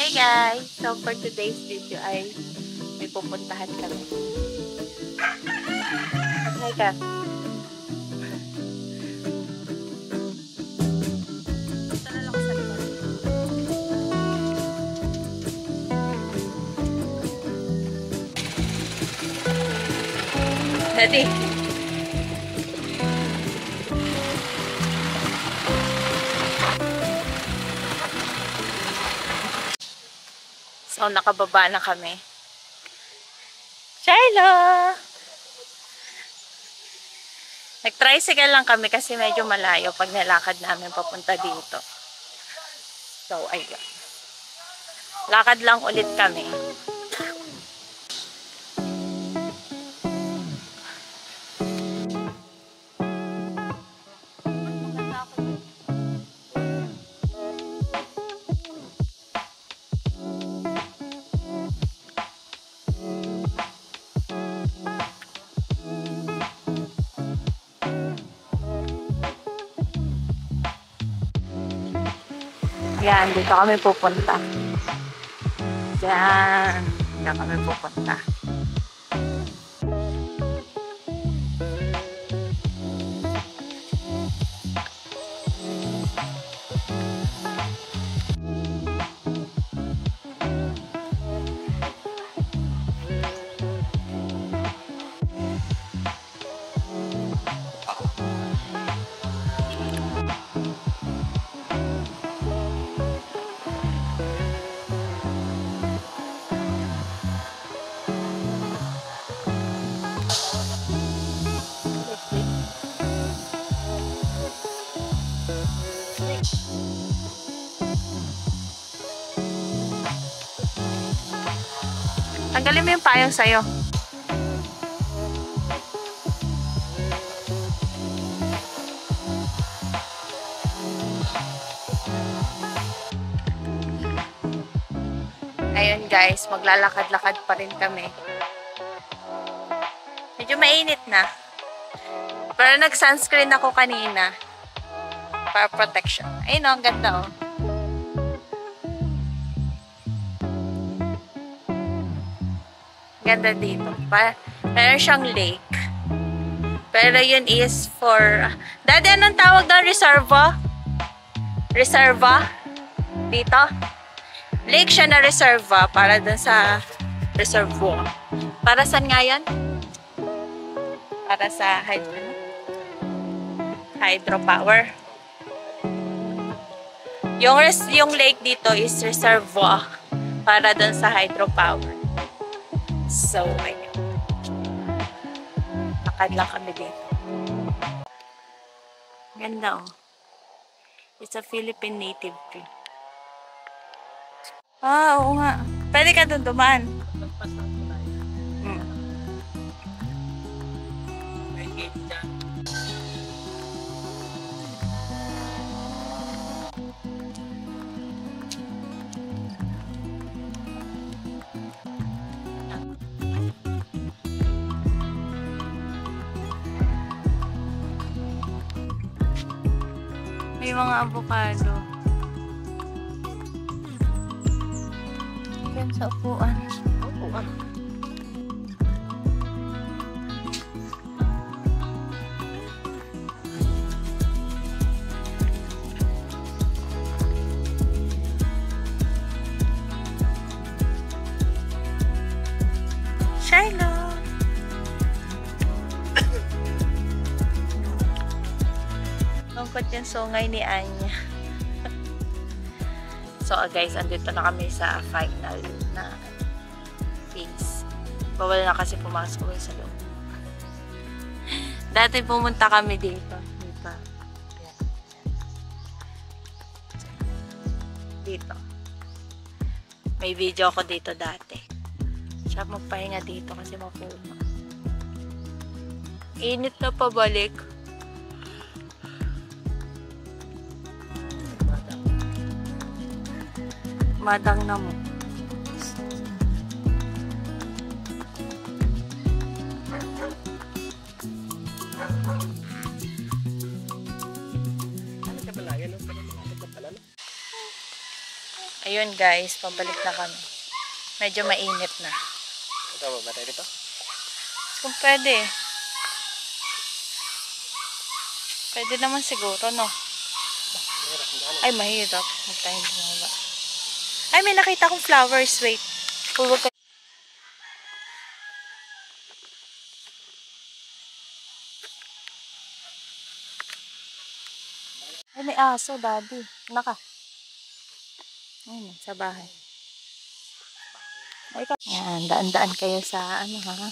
Hi guys! So for today's video ay may pupuntahan kami. Hi ka! Ito na lang sa likod. Dati! So, nakababa na kami. Shiloh! Nag-tricycle lang kami kasi medyo malayo pag nilakad namin papunta dito. So, ayun. Lakad lang ulit kami. Yan, dito kami pupunta. Yan, dito kami pupunta. Tanggalin mo yung payong sa'yo. Ayun guys, maglalakad-lakad pa rin kami. Medyo mainit na. Pero nag-sunscreen ako kanina. Para protection. Ayun o, ang ganda o. Ganda dito. Meron siyang lake. Pero yun is for... Daddy, anong tawag doon? Reserva? Reserva? Dito? Lake siya na reserva para dun sa reservoir. Para saan nga yan? Para sa hydropower. Yung lake dito is reservoir para dun sa hydropower. So, ayun. Lakad lang kami dito. Ganda oh. It's a Philippine native tree. Ah, oo nga. Pwede ka doon dumaan. May mga avocado. Yan sa upuan. Upuan. Shiloh! Lungkot yung sungay ni Anya. So guys, andito na kami sa final na phase. Bawal na kasi pumasok sa loob. Dati pumunta kami dito. Dito. May video ako dito dati. Siya magpahinga dito kasi mapuno. Init na pabalik. Madang na mo. Ayun guys, pabalik na kami. Medyo mainit na. Ito ba batay dito? Kung pwede. Pwede naman siguro, no? Ay, mahirap. Magtahin bumaba. Ay, may nakita akong flowers. Wait. Huwag ka. Ay, may aso, daddy. Naka. Ayun, sa bahay. Ay, yan, daan-daan kayo sa ano, ha?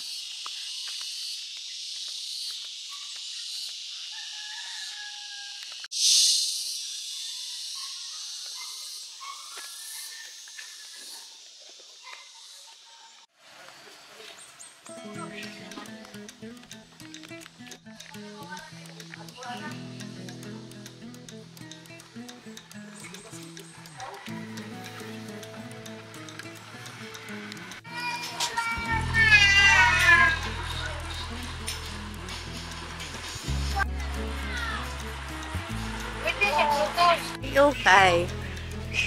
Okay.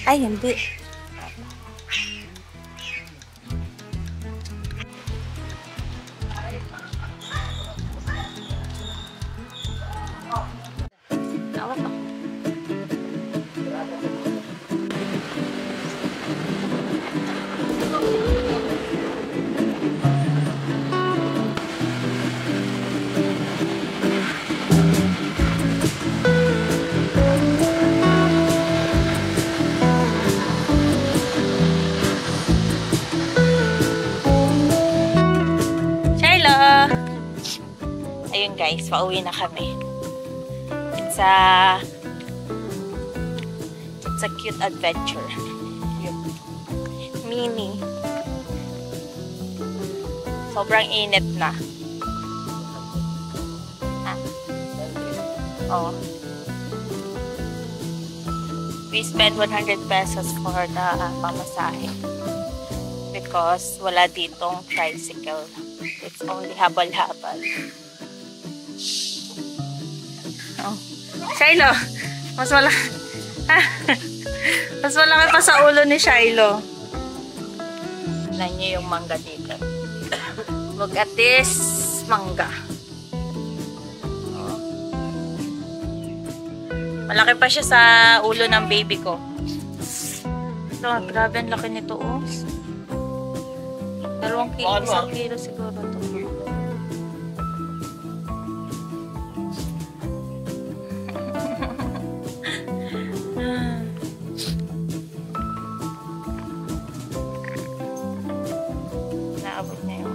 Ay, hindi. Tawag ako. Ayun guys, pauwi na kami. It's a cute adventure. Yun. Mini. Sobrang init na. Ha? Oh. We spent 100 pesos for the pamasahe. Because wala ditong tricycle. It's only habal-habal. Oh. Shiloh, mas malaki. Mas malaki pa sa ulo ni Shiloh. Tignan niyo yung mangga dito. Look at this mangga. Oh. Malaki pa siya sa ulo ng baby ko. Ito, grabe ang laki nito. Oh. 2 kilo, 1 kilo siguro to. Naabot niya yun.